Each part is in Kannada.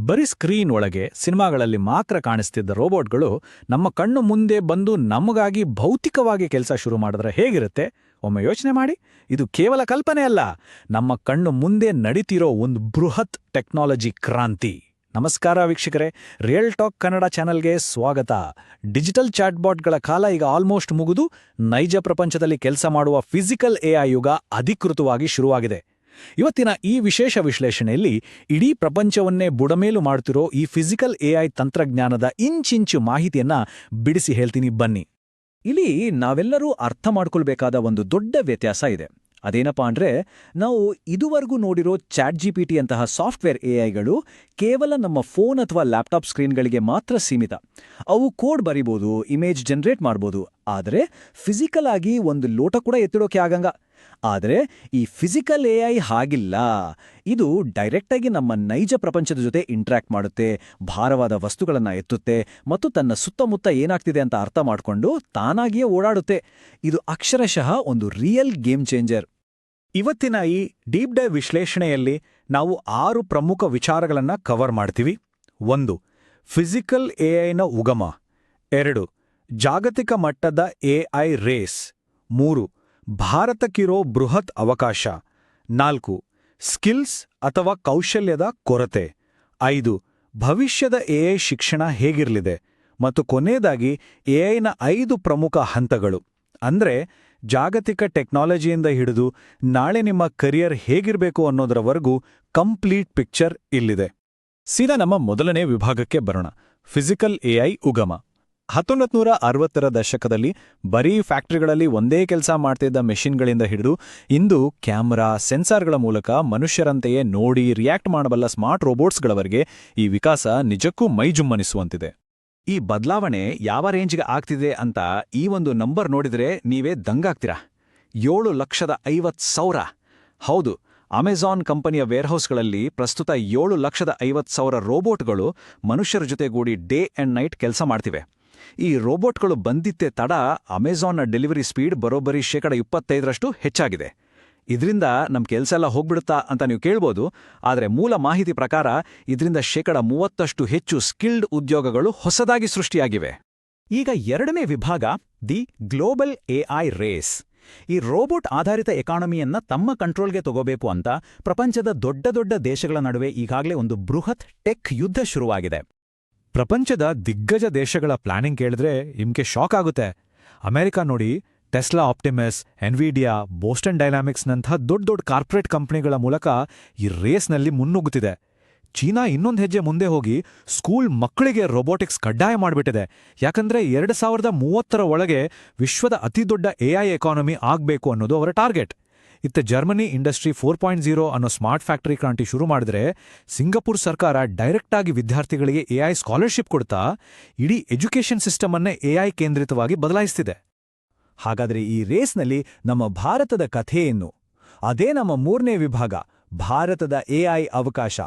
ಬರೀ ಸ್ಕ್ರೀನ್ ಒಳಗೆ ಸಿನಿಮಾಗಳಲ್ಲಿ ಮಾತ್ರ ಕಾಣಿಸ್ತಿದ್ದ ರೋಬೋಟ್ಗಳು ನಮ್ಮ ಕಣ್ಣು ಮುಂದೆ ಬಂದು ನಮಗಾಗಿ ಭೌತಿಕವಾಗಿ ಕೆಲಸ ಶುರು ಮಾಡಿದ್ರೆ ಹೇಗಿರುತ್ತೆ? ಒಮ್ಮೆ ಯೋಚನೆ ಮಾಡಿ. ಇದು ಕೇವಲ ಕಲ್ಪನೆ ಅಲ್ಲ, ನಮ್ಮ ಕಣ್ಣು ಮುಂದೆ ನಡೀತಿರೋ ಒಂದು ಬೃಹತ್ ಟೆಕ್ನಾಲಜಿ ಕ್ರಾಂತಿ. ನಮಸ್ಕಾರ ವೀಕ್ಷಕರೇ, ರಿಯಲ್ ಟಾಕ್ ಕನ್ನಡ ಚಾನೆಲ್ಗೆ ಸ್ವಾಗತ. ಡಿಜಿಟಲ್ ಚಾಟ್ಬಾಟ್ಗಳ ಕಾಲ ಈಗ ಆಲ್ಮೋಸ್ಟ್ ಮುಗಿದು ನೈಜ ಪ್ರಪಂಚದಲ್ಲಿ ಕೆಲಸ ಮಾಡುವ ಫಿಸಿಕಲ್ ಎಐ ಯುಗ ಅಧಿಕೃತವಾಗಿ ಶುರುವಾಗಿದೆ. ಇವತ್ತಿನ ಈ ವಿಶೇಷ ವಿಶ್ಲೇಷಣೆಯಲ್ಲಿ ಇಡೀ ಪ್ರಪಂಚವನ್ನೇ ಬುಡಮೇಲು ಮಾಡುತ್ತಿರೋ ಈ ಫಿಸಿಕಲ್ ಎಐ ತಂತ್ರಜ್ಞಾನದ ಇಂಚಿಂಚು ಮಾಹಿತಿಯನ್ನ ಬಿಡಿಸಿ ಹೇಳ್ತೀನಿ ಬನ್ನಿ. ಇಲ್ಲಿ ನಾವೆಲ್ಲರೂ ಅರ್ಥ ಮಾಡ್ಕೊಳ್ಬೇಕಾದ ಒಂದು ದೊಡ್ಡ ವ್ಯತ್ಯಾಸ ಇದೆ. ಅದೇನಪ್ಪಾ ಅಂದ್ರೆ, ನಾವು ಇದುವರೆಗೂ ನೋಡಿರೋ ChatGPT ಅಂತಹ ಸಾಫ್ಟ್ವೇರ್ ಎಐಗಳು ಕೇವಲ ನಮ್ಮ ಫೋನ್ ಅಥವಾ ಲ್ಯಾಪ್ಟಾಪ್ ಸ್ಕ್ರೀನ್ಗಳಿಗೆ ಮಾತ್ರ ಸೀಮಿತ. ಅವು ಕೋಡ್ ಬರಿಬೋದು, ಇಮೇಜ್ ಜನರೇಟ್ ಮಾಡ್ಬೋದು, ಆದರೆ ಫಿಸಿಕಲ್ ಆಗಿ ಒಂದು ಲೋಟ ಕೂಡ ಎತ್ತಿಡೋಕೆ ಆಗಂಗ. ಆದರೆ ಈ ಫಿಸಿಕಲ್ ಎಐ ಹಾಗಿಲ್ಲ. ಇದು ಡೈರೆಕ್ಟಾಗಿ ನಮ್ಮ ನೈಜ ಪ್ರಪಂಚದ ಜೊತೆ ಇಂಟ್ರ್ಯಾಕ್ಟ್ ಮಾಡುತ್ತೆ, ಭಾರವಾದ ವಸ್ತುಗಳನ್ನು ಎತ್ತುತ್ತೆ ಮತ್ತು ತನ್ನ ಸುತ್ತಮುತ್ತ ಏನಾಗ್ತಿದೆ ಅಂತ ಅರ್ಥ ಮಾಡಿಕೊಂಡು ತಾನಾಗಿಯೇ ಓಡಾಡುತ್ತೆ. ಇದು ಅಕ್ಷರಶಃ ಒಂದು ರಿಯಲ್ ಗೇಮ್ ಚೇಂಜರ್. ಇವತ್ತಿನ ಈ ಡೀಪ್ ಡೈವ್ ವಿಶ್ಲೇಷಣೆಯಲ್ಲಿ ನಾವು 6 ಪ್ರಮುಖ ವಿಚಾರಗಳನ್ನು ಕವರ್ ಮಾಡ್ತೀವಿ. 1. ಫಿಸಿಕಲ್ ಎಐನ ಉಗಮ. 2. ಜಾಗತಿಕ ಮಟ್ಟದ ಎಐ ರೇಸ್. 3. ಭಾರತಕ್ಕಿರೋ ಬೃಹತ್ ಅವಕಾಶ. 4. ಸ್ಕಿಲ್ಸ್ ಅಥವಾ ಕೌಶಲ್ಯದ ಕೊರತೆ. 5. ಭವಿಷ್ಯದ ಎಐ ಶಿಕ್ಷಣ ಹೇಗಿರಲಿದೆ. ಮತ್ತು ಕೊನೆಯದಾಗಿ ಎಐನ 5 ಪ್ರಮುಖ ಹಂತಗಳು. ಅಂದ್ರೆ ಜಾಗತಿಕ ಟೆಕ್ನಾಲಜಿಯಿಂದ ಹಿಡಿದು ನಾಳೆ ನಿಮ್ಮ ಕರಿಯರ್ ಹೇಗಿರಬೇಕು ಅನ್ನೋದರವರೆಗೂ ಕಂಪ್ಲೀಟ್ ಪಿಕ್ಚರ್ ಇಲ್ಲಿದೆ. ಸೀದಾ ನಮ್ಮ ಮೊದಲನೇ ವಿಭಾಗಕ್ಕೆ ಬರೋಣ. ಫಿಸಿಕಲ್ ಎಐ ಉಗಮ. 1960ರ ದಶಕದಲ್ಲಿ ಬರೀ ಫ್ಯಾಕ್ಟರಿಗಳಲ್ಲಿ ಒಂದೇ ಕೆಲಸ ಮಾಡ್ತಿದ್ದ ಮೆಷಿನ್ಗಳಿಂದ ಹಿಡಿದು ಇಂದು ಕ್ಯಾಮರಾ, ಸೆನ್ಸಾರ್ಗಳ ಮೂಲಕ ಮನುಷ್ಯರಂತೆಯೇ ನೋಡಿ ರಿಯಾಕ್ಟ್ ಮಾಡಬಲ್ಲ ಸ್ಮಾರ್ಟ್ ರೋಬೋಟ್ಸ್ಗಳವರೆಗೆ ಈ ವಿಕಾಸ ನಿಜಕ್ಕೂ ಮೈಜುಮ್ಮನಿಸುವಂತಿದೆ. ಈ ಬದಲಾವಣೆ ಯಾವ ರೇಂಜ್ಗೆ ಆಗ್ತಿದೆ ಅಂತ ಈ ಒಂದು ನಂಬರ್ ನೋಡಿದ್ರೆ ನೀವೇ ದಂಗಾಗ್ತೀರಾ. 7,50,000. ಹೌದು, ಅಮೆಜಾನ್ ಕಂಪನಿಯ ವೇರ್ಹೌಸ್ಗಳಲ್ಲಿ ಪ್ರಸ್ತುತ 7,50,000 ರೋಬೋಟ್ಗಳು ಮನುಷ್ಯರ ಜೊತೆಗೂಡಿ ಡೇ ಅಂಡ್ ನೈಟ್ ಕೆಲಸ ಮಾಡ್ತಿವೆ. ಈ ರೋಬೋಟ್ಗಳು ಬಂದಿದ್ದೇ ತಡ ಅಮೆಜಾನ್ನ ಡೆಲಿವರಿ ಸ್ಪೀಡ್ ಬರೋಬ್ಬರಿ 25% ಹೆಚ್ಚಾಗಿದೆ. ಇದರಿಂದ ನಮ್ಮ ಕೆಲಸ ಎಲ್ಲ ಹೋಗ್ಬಿಡುತ್ತಾ ಅಂತ ನೀವು ಕೇಳ್ಬೋದು. ಆದರೆ ಮೂಲ ಮಾಹಿತಿ ಪ್ರಕಾರ ಇದರಿಂದ 30% ಹೆಚ್ಚು ಸ್ಕಿಲ್ಡ್ ಉದ್ಯೋಗಗಳು ಹೊಸದಾಗಿ ಸೃಷ್ಟಿಯಾಗಿವೆ. ಈಗ ಎರಡನೇ ವಿಭಾಗ, ದಿ ಗ್ಲೋಬಲ್ ಎಐ ರೇಸ್. ಈ ರೋಬೋಟ್ ಆಧಾರಿತ ಎಕಾನಮಿಯನ್ನ ತಮ್ಮ ಕಂಟ್ರೋಲ್ಗೆ ತಗೋಬೇಕು ಅಂತ ಪ್ರಪಂಚದ ದೊಡ್ಡ ದೊಡ್ಡ ದೇಶಗಳ ನಡುವೆ ಈಗಾಗಲೇ ಒಂದು ಬೃಹತ್ ಟೆಕ್ ಯುದ್ಧ ಶುರುವಾಗಿದೆ. ಪ್ರಪಂಚದ ದಿಗ್ಗಜ ದೇಶಗಳ ಪ್ಲಾನಿಂಗ್ ಕೇಳಿದ್ರೆ ನಿಮ್ಗೆ ಶಾಕ್ ಆಗುತ್ತೆ. ಅಮೆರಿಕ ನೋಡಿ, ಟೆಸ್ಲಾ, ಆಪ್ಟಿಮಸ್, ಎನ್ವಿಡಿಯಾ, ಬೋಸ್ಟನ್ ಡೈನಾಮಿಕ್ಸ್ನಂಥ ದೊಡ್ಡ ಕಾರ್ಪೊರೇಟ್ ಕಂಪನಿಗಳ ಮೂಲಕ ಈ ರೇಸ್ನಲ್ಲಿ ಮುನ್ನುಗ್ಗುತ್ತಿದೆ. ಚೀನಾ ಇನ್ನೊಂದು ಹೆಜ್ಜೆ ಮುಂದೆ ಹೋಗಿ ಸ್ಕೂಲ್ ಮಕ್ಕಳಿಗೆ ರೋಬೋಟಿಕ್ಸ್ ಕಡ್ಡಾಯ ಮಾಡಿಬಿಟ್ಟಿದೆ. ಯಾಕಂದ್ರೆ 2030ರ ಒಳಗೆ ವಿಶ್ವದ ಅತಿದೊಡ್ಡ ಎಐ ಎಕಾನಮಿ ಆಗ್ಬೇಕು ಅನ್ನೋದು ಅವರ ಟಾರ್ಗೆಟ್. ಇತ್ತ ಜರ್ಮನಿ ಇಂಡಸ್ಟ್ರಿ 4.0 ಅನ್ನೋ ಸ್ಮಾರ್ಟ್ ಫ್ಯಾಕ್ಟರಿ ಕ್ರಾಂತಿ ಶುರು ಮಾಡಿದ್ರೆ, ಸಿಂಗಪುರ್ ಸರ್ಕಾರ ಡೈರೆಕ್ಟಾಗಿ ವಿದ್ಯಾರ್ಥಿಗಳಿಗೆ ಎಐ ಸ್ಕಾಲರ್ಶಿಪ್ ಕೊಡ್ತಾ ಇಡೀ ಎಜುಕೇಷನ್ ಸಿಸ್ಟಮ್ ಅನ್ನೇ ಎಐ ಕೇಂದ್ರಿತವಾಗಿ ಬದಲಾಯಿಸ್ತಿದೆ. ಹಾಗಾದ್ರೆ ಈ ರೇಸ್ನಲ್ಲಿ ನಮ್ಮ ಭಾರತದ ಕಥೆ ಏನು? ಅದೇ ನಮ್ಮ 3ನೇ ವಿಭಾಗ, ಭಾರತದ ಎಐ ಅವಕಾಶ.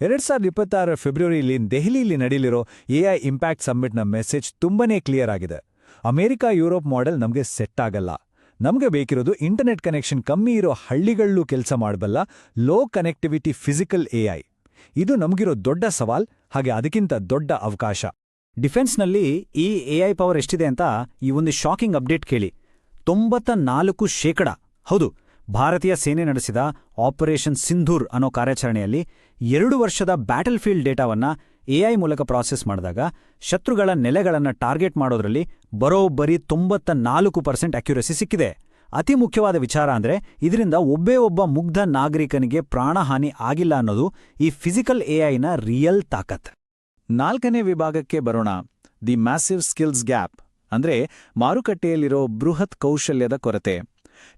2026 ಫೆಬ್ರವರಿಯಲ್ಲಿ ದೆಹಲಿಯಲ್ಲಿ ನಡೆಯಲಿರೋ ಎಐ ಇಂಪ್ಯಾಕ್ಟ್ ಸಮ್ಮಿಟ್ನ ಮೆಸೇಜ್ ತುಂಬನೇ ಕ್ಲಿಯರ್ ಆಗಿದೆ. ಅಮೆರಿಕ, ಯುರೋಪ್ ಮಾಡೆಲ್ ನಮಗೆ ಸೆಟ್ ಆಗಲ್ಲ. ನಮಗೆ ಬೇಕಿರೋದು ಇಂಟರ್ನೆಟ್ ಕನೆಕ್ಷನ್ ಕಮ್ಮಿ ಇರೋ ಹಳ್ಳಿಗಳಲ್ಲೂ ಕೆಲಸ ಮಾಡಬಲ್ಲ ಲೋ ಕನೆಕ್ಟಿವಿಟಿ ಫಿಸಿಕಲ್ ಎಐ. ಇದು ನಮಗಿರೋ ದೊಡ್ಡ ಸವಾಲ್, ಹಾಗೆ ಅದಕ್ಕಿಂತ ದೊಡ್ಡ ಅವಕಾಶ. ಡಿಫೆನ್ಸ್ನಲ್ಲಿ ಈ ಎಐ ಪವರ್ ಎಷ್ಟಿದೆ ಅಂತ ಈ ಒಂದು ಶಾಕಿಂಗ್ ಅಪ್ಡೇಟ್ ಕೇಳಿ. 94%. ಹೌದು, ಭಾರತೀಯ ಸೇನೆ ನಡೆಸಿದ ಆಪರೇಷನ್ ಸಿಂಧೂರ್ ಅನ್ನೋ ಕಾರ್ಯಾಚರಣೆಯಲ್ಲಿ 2 ವರ್ಷದ ಬ್ಯಾಟಲ್ ಫೀಲ್ಡ್ ಡೇಟಾವನ್ನ ಎಐ ಮೂಲಕ ಪ್ರಾಸೆಸ್ ಮಾಡಿದಾಗ ಶತ್ರುಗಳ ನೆಲೆಗಳನ್ನು ಟಾರ್ಗೆಟ್ ಮಾಡೋದ್ರಲ್ಲಿ ಬರೋಬ್ಬರಿ 94% ಅಕ್ಯುರಸಿ ಸಿಕ್ಕಿದೆ. ಅತಿ ಮುಖ್ಯವಾದ ವಿಚಾರ ಅಂದ್ರೆ, ಇದರಿಂದ ಒಬ್ಬ ಮುಗ್ಧ ನಾಗರಿಕನಿಗೆ ಪ್ರಾಣಹಾನಿ ಆಗಿಲ್ಲ ಅನ್ನೋದು ಈ ಫಿಸಿಕಲ್ ಎಐನ ರಿಯಲ್ ತಾಕತ್. 4ನೇ ವಿಭಾಗಕ್ಕೆ ಬರೋಣ, ದಿ ಮ್ಯಾಸಿವ್ ಸ್ಕಿಲ್ಸ್ ಗ್ಯಾಪ್. ಅಂದ್ರೆ ಮಾರುಕಟ್ಟೆಯಲ್ಲಿರೋ ಬೃಹತ್ ಕೌಶಲ್ಯದ ಕೊರತೆ.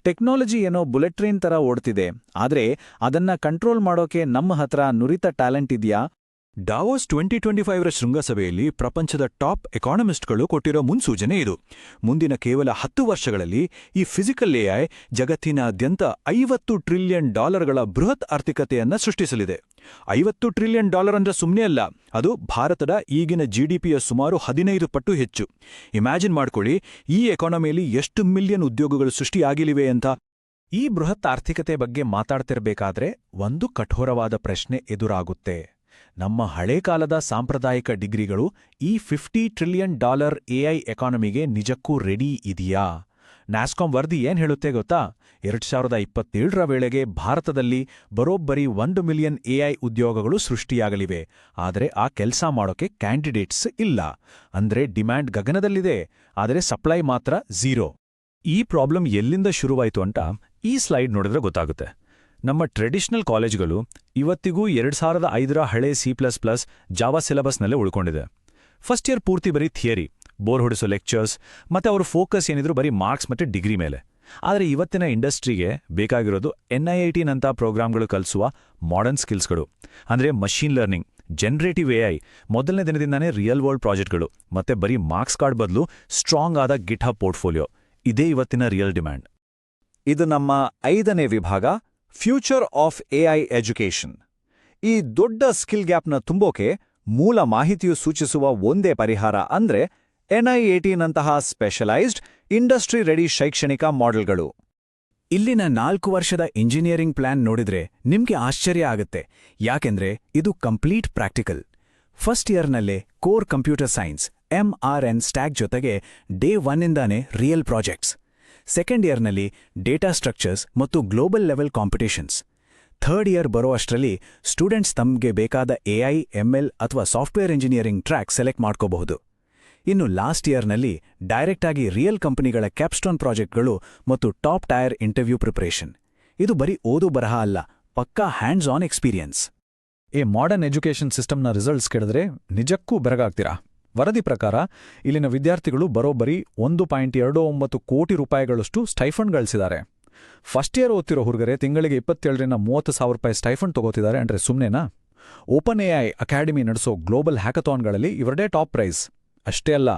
ಟೆಕ್ನಾಲಜಿ ಏನೋ ಬುಲೆಟ್ ಟ್ರೈನ್ ತರ ಓಡ್ತಿದೆ, ಆದ್ರೆ ಅದನ್ನ ಕಂಟ್ರೋಲ್ ಮಾಡೋಕೆ ನಮ್ಮ ಹತ್ರ ನುರಿತ ಟ್ಯಾಲೆಂಟ್ ಇದೆಯಾ? ಡಾವೋಸ್ 2025ರ ಶೃಂಗಸಭೆಯಲ್ಲಿ ಪ್ರಪಂಚದ ಟಾಪ್ ಎಕಾನಮಿಸ್ಟ್ಗಳು ಕೊಟ್ಟಿರೋ ಮುನ್ಸೂಚನೆ ಇದು. ಮುಂದಿನ ಕೇವಲ 10 ವರ್ಷಗಳಲ್ಲಿ ಈ ಫಿಸಿಕಲ್ ಎಐ ಜಗತ್ತಿನಾದ್ಯಂತ $50 ಟ್ರಿಲಿಯನ್ ಬೃಹತ್ ಆರ್ಥಿಕತೆಯನ್ನ ಸೃಷ್ಟಿಸಲಿದೆ. $50 ಟ್ರಿಲಿಯನ್ ಅಂದ್ರೆ ಸುಮ್ಮನೆ ಅಲ್ಲ, ಅದು ಭಾರತದ ಈಗಿನ ಜಿಡಿಪಿಯ ಸುಮಾರು 15 ಪಟ್ಟು ಹೆಚ್ಚು. ಇಮ್ಯಾಜಿನ್ ಮಾಡ್ಕೊಳ್ಳಿ, ಈ ಎಕಾನಮಿಯಲ್ಲಿ ಎಷ್ಟು ಮಿಲಿಯನ್ ಉದ್ಯೋಗಗಳು ಸೃಷ್ಟಿಯಾಗಿಲಿವೆ ಅಂತ. ಈ ಬೃಹತ್ ಆರ್ಥಿಕತೆ ಬಗ್ಗೆ ಮಾತಾಡ್ತಿರ್ಬೇಕಾದ್ರೆ ಒಂದು ಕಠೋರವಾದ ಪ್ರಶ್ನೆ ಎದುರಾಗುತ್ತೆ. ನಮ್ಮ ಹಳೇ ಕಾಲದ ಸಾಂಪ್ರದಾಯಿಕ ಡಿಗ್ರಿಗಳು ಈ $50 ಟ್ರಿಲಿಯನ್ ಎಐ ಎಕಾನಮಿಗೆ ನಿಜಕ್ಕೂ ರೆಡಿ ಇದೆಯಾ? ನ್ಯಾಸ್ಕಾಂ ವರದಿ ಏನ್ ಹೇಳುತ್ತೆ ಗೊತ್ತಾ? 2027ರ ವೇಳೆಗೆ ಭಾರತದಲ್ಲಿ ಬರೋಬ್ಬರಿ 1 ಮಿಲಿಯನ್ ಎಐ ಉದ್ಯೋಗಗಳು ಸೃಷ್ಟಿಯಾಗಲಿವೆ. ಆದರೆ ಆ ಕೆಲಸ ಮಾಡೋಕೆ ಕ್ಯಾಂಡಿಡೇಟ್ಸ್ ಇಲ್ಲ. ಅಂದ್ರೆ ಡಿಮ್ಯಾಂಡ್ ಗಗನದಲ್ಲಿದೆ, ಆದರೆ ಸಪ್ಲೈ ಮಾತ್ರ ಝೀರೋ. ಈ ಪ್ರಾಬ್ಲಮ್ ಎಲ್ಲಿಂದ ಶುರುವಾಯಿತು ಅಂತ ಈ ಸ್ಲೈಡ್ ನೋಡಿದ್ರೆ ಗೊತ್ತಾಗುತ್ತೆ. ನಮ್ಮ ಟ್ರೆಡಿಷನಲ್ ಕಾಲೇಜ್ಗಳು ಇವತ್ತಿಗೂ 2005ರ ಹಳೆ C++, ಜಾವಾ ಸಿಲೆಬಸ್ನಲ್ಲೇ ಉಳ್ಕೊಂಡಿದೆ. ಫಸ್ಟ್ ಇಯರ್ ಪೂರ್ತಿ ಬರೀ ಥಿಯರಿ, ಬೋರ್ ಹೊಡಿಸೋ ಲೆಕ್ಚರ್ಸ್, ಮತ್ತೆ ಅವ್ರ ಫೋಕಸ್ ಏನಿದ್ರು ಬರೀ ಮಾರ್ಕ್ಸ್ ಮತ್ತೆ ಡಿಗ್ರಿ ಮೇಲೆ. ಆದರೆ ಇವತ್ತಿನ ಇಂಡಸ್ಟ್ರಿಗೆ ಬೇಕಾಗಿರೋದು NIIT-ನಂಥ ಪ್ರೋಗ್ರಾಮ್ಗಳು ಕಲಿಸುವ ಮಾಡರ್ನ್ ಸ್ಕಿಲ್ಸ್ಗಳು. ಅಂದ್ರೆ ಮಷೀನ್ ಲರ್ನಿಂಗ್, ಜನರೇಟಿವ್ AI, ಮೊದಲನೇ ದಿನದಿಂದಾನೇ ರಿಯಲ್ ವರ್ಲ್ಡ್ ಪ್ರಾಜೆಕ್ಟ್ಗಳು, ಮತ್ತೆ ಬರೀ ಮಾರ್ಕ್ಸ್ ಕಾರ್ಡ್ ಬದಲು ಸ್ಟ್ರಾಂಗ್ ಆದ ಗಿಟ್ಹಬ್ ಪೋರ್ಟ್ಫೋಲಿಯೋ. ಇದೇ ಇವತ್ತಿನ ರಿಯಲ್ ಡಿಮ್ಯಾಂಡ್. ಇದು ನಮ್ಮ 5ನೇ ವಿಭಾಗ, ಫ್ಯೂಚರ್ ಆಫ್ AI ಎಜುಕೇಷನ್. ಈ ದೊಡ್ಡ ಸ್ಕಿಲ್ ಗ್ಯಾಪ್ನ ತುಂಬೋಕೆ ಮೂಲ ಮಾಹಿತಿಯು ಸೂಚಿಸುವ ಒಂದೇ ಪರಿಹಾರ ಅಂದ್ರೆ NIIT-ನಂತಹ ಸ್ಪೆಷಲೈಸ್ಡ್ ಇಂಡಸ್ಟ್ರಿ ರೆಡಿ ಶೈಕ್ಷಣಿಕ ಮಾಡೆಲ್ಗಳು. ಇಲ್ಲಿನ 4 ವರ್ಷದ ಇಂಜಿನಿಯರಿಂಗ್ ಪ್ಲಾನ್ ನೋಡಿದ್ರೆ ನಿಮ್ಗೆ ಆಶ್ಚರ್ಯ ಆಗುತ್ತೆ. ಯಾಕೆಂದ್ರೆ ಇದು ಕಂಪ್ಲೀಟ್ ಪ್ರಾಕ್ಟಿಕಲ್. ಫಸ್ಟ್ ಇಯರ್ನಲ್ಲೇ core computer science MRN stack ಜೊತೆಗೆ ಡೇ 1ಇಂದಾನೇ ರಿಯಲ್ ಪ್ರಾಜೆಕ್ಟ್ಸ್. ಸೆಕೆಂಡ್ ಇಯರ್ನಲ್ಲಿ ಡೇಟಾ ಸ್ಟ್ರಕ್ಚರ್ಸ್ ಮತ್ತು global level competitions. Third year ಬರೋ ಅಷ್ಟರಲ್ಲಿ ಸ್ಟೂಡೆಂಟ್ಸ್ ತಮಗೆ ಬೇಕಾದ AI, ML ಅಥವಾ ಸಾಫ್ಟ್ವೇರ್ ಇಂಜಿನಿಯರಿಂಗ್ ಟ್ರ್ಯಾಕ್ ಸೆಲೆಕ್ಟ್ ಮಾಡ್ಕೋಬಹುದು. ಇನ್ನು ಲಾಸ್ಟ್ ಇಯರ್ನಲ್ಲಿ ಡೈರೆಕ್ಟ್ ಆಗಿ ರಿಯಲ್ ಕಂಪನಿಗಳ ಕ್ಯಾಪ್ಸ್ಟೋನ್ ಪ್ರಾಜೆಕ್ಟ್ಗಳು ಮತ್ತು ಟಾಪ್ ಟೈರ್ ಇಂಟರ್ವ್ಯೂ ಪ್ರಿಪರೇಷನ್. ಇದು ಬರೀ ಓದು ಬರಹ ಅಲ್ಲ, ಪಕ್ಕಾ hands on experience. Modern education ಸಿಸ್ಟಮ್ನ ರಿಸಲ್ಟ್ಸ್ ಕೇಳಿದ್ರೆ ನಿಜಕ್ಕೂ ಬೆರಗಾಗ್ತೀರಾ. ವರದಿ ಪ್ರಕಾರ ಇಲ್ಲಿನ ವಿದ್ಯಾರ್ಥಿಗಳು ಬರೋಬ್ಬರಿ $1.29 ಕೋಟಿ ಸ್ಟೈಫಂಡ್ ಗಳಿಸಿದ್ದಾರೆ. ಫಸ್ಟ್ ಇಯರ್ ಓದ್ತಿರೋ ಹುಡುಗರೆ ತಿಂಗಳಿಗೆ $27,000 ಸ್ಟೈಫಂಡ್ ತಗೋತಿದ್ದಾರೆ ಅಂದ್ರೆ ಸುಮ್ನೆನಾ? ಓಪನ್ AI ಅಕಾಡೆಮಿ ನಡೆಸೋ ಗ್ಲೋಬಲ್ ಹ್ಯಾಕಥಾನ್ಗಳಲ್ಲಿ ಇವರದೇ ಟಾಪ್ ಪ್ರೈಸ್. ಅಷ್ಟೇ ಅಲ್ಲ,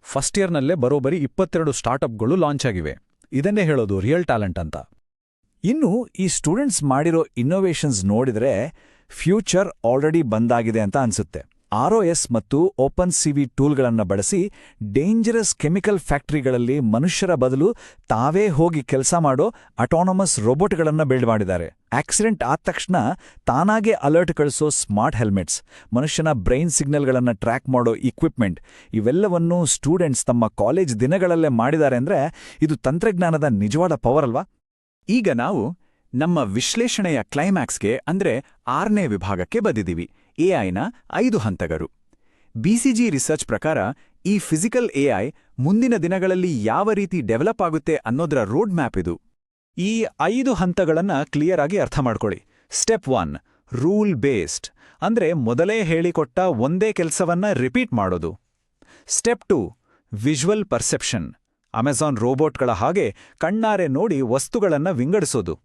ಫಸ್ಟ್ ಇಯರ್ನಲ್ಲೇ ಬರೋಬ್ಬರಿ 22 ಸ್ಟಾರ್ಟ್ಅಪ್ಗಳು ಲಾಂಚ್ ಆಗಿವೆ. ಇದನ್ನೇ ಹೇಳೋದು ರಿಯಲ್ ಟ್ಯಾಲೆಂಟ್ ಅಂತ. ಇನ್ನು ಈ ಸ್ಟೂಡೆಂಟ್ಸ್ ಮಾಡಿರೋ ಇನ್ನೋವೇಷನ್ಸ್ ನೋಡಿದ್ರೆ ಫ್ಯೂಚರ್ ಆಲ್ರೆಡಿ ಬಂದಾಗಿದೆ ಅಂತ ಅನ್ಸುತ್ತೆ. ROS ಮತ್ತು OpenCV ಟೂಲ್ಗಳನ್ನು ಬಳಸಿ ಡೇಂಜರಸ್ ಕೆಮಿಕಲ್ ಫ್ಯಾಕ್ಟರಿಗಳಲ್ಲಿ ಮನುಷ್ಯರ ಬದಲು ತಾವೇ ಹೋಗಿ ಕೆಲಸ ಮಾಡೋ ಅಟಾನಮಸ್ ರೋಬೋಟ್ಗಳನ್ನು ಬಿಲ್ಡ್ ಮಾಡಿದ್ದಾರೆ. ಆಕ್ಸಿಡೆಂಟ್ ಆದ ತಕ್ಷಣ ತಾನಾಗೇ ಅಲರ್ಟ್ ಕಳಿಸೋ ಸ್ಮಾರ್ಟ್ ಹೆಲ್ಮೆಟ್ಸ್, ಮನುಷ್ಯನ ಬ್ರೈನ್ ಸಿಗ್ನಲ್ಗಳನ್ನು ಟ್ರ್ಯಾಕ್ ಮಾಡೋ ಇಕ್ವಿಪ್ಮೆಂಟ್, ಇವೆಲ್ಲವನ್ನೂ ಸ್ಟೂಡೆಂಟ್ಸ್ ತಮ್ಮ ಕಾಲೇಜ್ ದಿನಗಳಲ್ಲೇ ಮಾಡಿದ್ದಾರೆ ಅಂದ್ರೆ ಇದು ತಂತ್ರಜ್ಞಾನದ ನಿಜವಾದ ಪವರ್ ಅಲ್ವಾ? ಈಗ ನಾವು ನಮ್ಮ ವಿಶ್ಲೇಷಣೆಯ ಕ್ಲೈಮ್ಯಾಕ್ಸ್ಗೆ ಅಂದ್ರೆ 6ನೇ ವಿಭಾಗಕ್ಕೆ ಬಂದಿದ್ದೀವಿ. AIನ 5 ಹಂತಗಳು. BCG ರಿಸರ್ಚ್ ಪ್ರಕಾರ ಈ ಫಿಸಿಕಲ್ AI ಮುಂದಿನ ದಿನಗಳಲ್ಲಿ ಯಾವ ರೀತಿ ಡೆವಲಪ್ ಆಗುತ್ತೆ ಅನ್ನೋದರ ರೋಡ್ ಮ್ಯಾಪ್ ಇದು. ಈ 5 ಹಂತಗಳನ್ನ ಕ್ಲಿಯರ್ ಆಗಿ ಅರ್ಥ ಮಾಡ್ಕೊಳ್ಳಿ. ಸ್ಟೆಪ್ 1 ರೂಲ್ ಬೇಸ್ಡ್, ಅಂದ್ರೆ ಮೊದಲೇ ಹೇಳಿಕೊಟ್ಟ ಒಂದೇ ಕೆಲಸವನ್ನ ರಿಪೀಟ್ ಮಾಡೋದು. ಸ್ಟೆಪ್ 2 ವಿಜುವಲ್ ಪರ್ಸೆಪ್ಷನ್, ಅಮೆಜಾನ್ ರೋಬೋಟ್ಗಳ ಹಾಗೆ ಕಣ್ಣಾರೆ ನೋಡಿ ವಸ್ತುಗಳನ್ನ ವಿಂಗಡಿಸೋದು.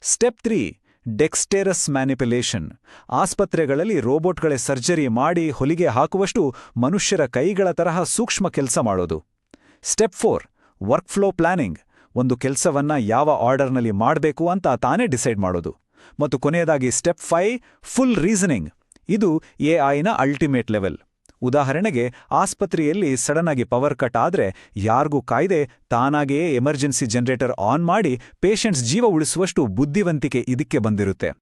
ಸ್ಟೆಪ್ 3 ಡೆಕ್ಸ್ಟೇರಸ್ ಮ್ಯಾನಿಪ್ಯುಲೇಷನ್, ಆಸ್ಪತ್ರೆಗಳಲ್ಲಿ ರೋಬೋಟ್ಗಳೇ ಸರ್ಜರಿ ಮಾಡಿ ಹೊಲಿಗೆ ಹಾಕುವಷ್ಟು ಮನುಷ್ಯರ ಕೈಗಳ ತರಹ ಸೂಕ್ಷ್ಮ ಕೆಲಸ ಮಾಡೋದು. ಸ್ಟೆಪ್ 4 ವರ್ಕ್ಫ್ಲೋ ಪ್ಲಾನಿಂಗ್, ಒಂದು ಕೆಲಸವನ್ನ ಯಾವ ಆರ್ಡರ್ನಲ್ಲಿ ಮಾಡಬೇಕು ಅಂತ ತಾನೇ ಡಿಸೈಡ್ ಮಾಡೋದು. ಮತ್ತು ಕೊನೆಯದಾಗಿ ಸ್ಟೆಪ್ 5 ಫುಲ್ ರೀಸನಿಂಗ್, ಇದು AIನ ಅಲ್ಟಿಮೇಟ್ ಲೆವೆಲ್. ಉದಾಹರಣೆಗೆ ಆಸ್ಪತ್ರೆಯಲ್ಲಿ ಸಡನ್ ಆಗಿ ಪವರ್ ಕಟ್ ಆದ್ರೆ ಯಾರಿಗೂ ಕಾಯ್ದೆ ತಾನಾಗಿಯೇ ಎಮರ್ಜೆನ್ಸಿ ಜನರೇಟರ್ ಆನ್ ಮಾಡಿ ಪೇಷಂಟ್ಸ್ ಜೀವ ಉಳಿಸುವಷ್ಟು ಬುದ್ಧಿವಂತಿಕೆ ಇದಕ್ಕೆ ಬಂದಿರುತ್ತೆ.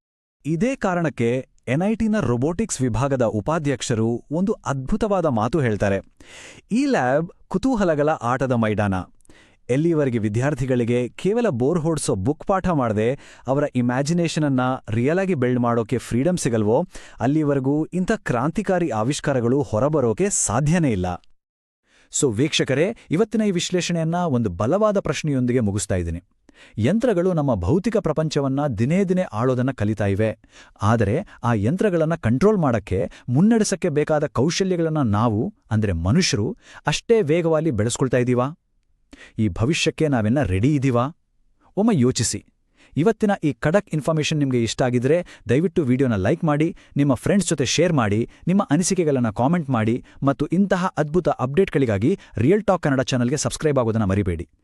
ಇದೇ ಕಾರಣಕ್ಕೆ NITನ ರೊಬೋಟಿಕ್ಸ್ ವಿಭಾಗದ ಉಪಾಧ್ಯಕ್ಷರು ಒಂದು ಅದ್ಭುತವಾದ ಮಾತು ಹೇಳ್ತಾರೆ. ಈ ಲ್ಯಾಬ್ ಕುತೂಹಲಗಳ ಆಟದ ಮೈದಾನ. ಎಲ್ಲಿವರೆಗೆ ವಿದ್ಯಾರ್ಥಿಗಳಿಗೆ ಕೇವಲ ಬೋರ್ ಹೊಡ್ಸೋ ಬುಕ್ ಪಾಠ ಮಾಡದೆ ಅವರ ಇಮ್ಯಾಜಿನೇಷನ್ ಅನ್ನ ರಿಯಲ್ ಆಗಿ ಬಿಲ್ಡ್ ಮಾಡೋಕೆ ಫ್ರೀಡಮ್ ಸಿಗಲ್ವೋ ಅಲ್ಲಿವರೆಗೂ ಇಂಥ ಕ್ರಾಂತಿಕಾರಿ ಆವಿಷ್ಕಾರಗಳು ಹೊರಬರೋಕೆ ಸಾಧ್ಯನೇ ಇಲ್ಲ. ಸೊ ವೀಕ್ಷಕರೇ, ಇವತ್ತಿನ ಈ ವಿಶ್ಲೇಷಣೆಯನ್ನ ಒಂದು ಬಲವಾದ ಪ್ರಶ್ನೆಯೊಂದಿಗೆ ಮುಗಿಸ್ತಾ ಇದ್ದೀನಿ. ಯಂತ್ರಗಳು ನಮ್ಮ ಭೌತಿಕ ಪ್ರಪಂಚವನ್ನ ದಿನೇ ದಿನೇ ಆಳೋದನ್ನ ಕಲಿತಾ ಇವೆ. ಆದರೆ ಆ ಯಂತ್ರಗಳನ್ನ ಕಂಟ್ರೋಲ್ ಮಾಡಕ್ಕೆ, ಮುನ್ನಡೆಸಕ್ಕೆ ಬೇಕಾದ ಕೌಶಲ್ಯಗಳನ್ನ ನಾವು ಅಂದ್ರೆ ಮನುಷ್ಯರು ಅಷ್ಟೇ ವೇಗವಾಗಿ ಬೆಳೆಸ್ಕೊಳ್ತಾ ಇದ್ದೀವಾ? ಈ ಭವಿಷ್ಯಕ್ಕೆ ನಾವೆನ್ನ ರೆಡಿ ಇದ್ದೀವಾ? ಒಮ್ಮೆ ಯೋಚಿಸಿ. ಇವತ್ತಿನ ಈ ಖಡಕ್ ಇನ್ಫಾರ್ಮೇಷನ್ ನಿಮಗೆ ಇಷ್ಟ ಆಗಿದ್ರೆ ದಯವಿಟ್ಟು ವಿಡಿಯೋನ ಲೈಕ್ ಮಾಡಿ, ನಿಮ್ಮ ಫ್ರೆಂಡ್ಸ್ ಜೊತೆ ಶೇರ್ ಮಾಡಿ, ನಿಮ್ಮ ಅನಿಸಿಕೆಗಳನ್ನು ಕಾಮೆಂಟ್ ಮಾಡಿ ಮತ್ತು ಇಂತಹ ಅದ್ಭುತ ಅಪ್ಡೇಟ್ಗಳಿಗಾಗಿ ರಿಯಲ್ ಟಾಕ್ ಕನ್ನಡ ಚಾನಲ್ಗೆ ಸಬ್ಸ್ಕ್ರೈಬ್ ಆಗೋದನ್ನ ಮರಿಬೇಡಿ.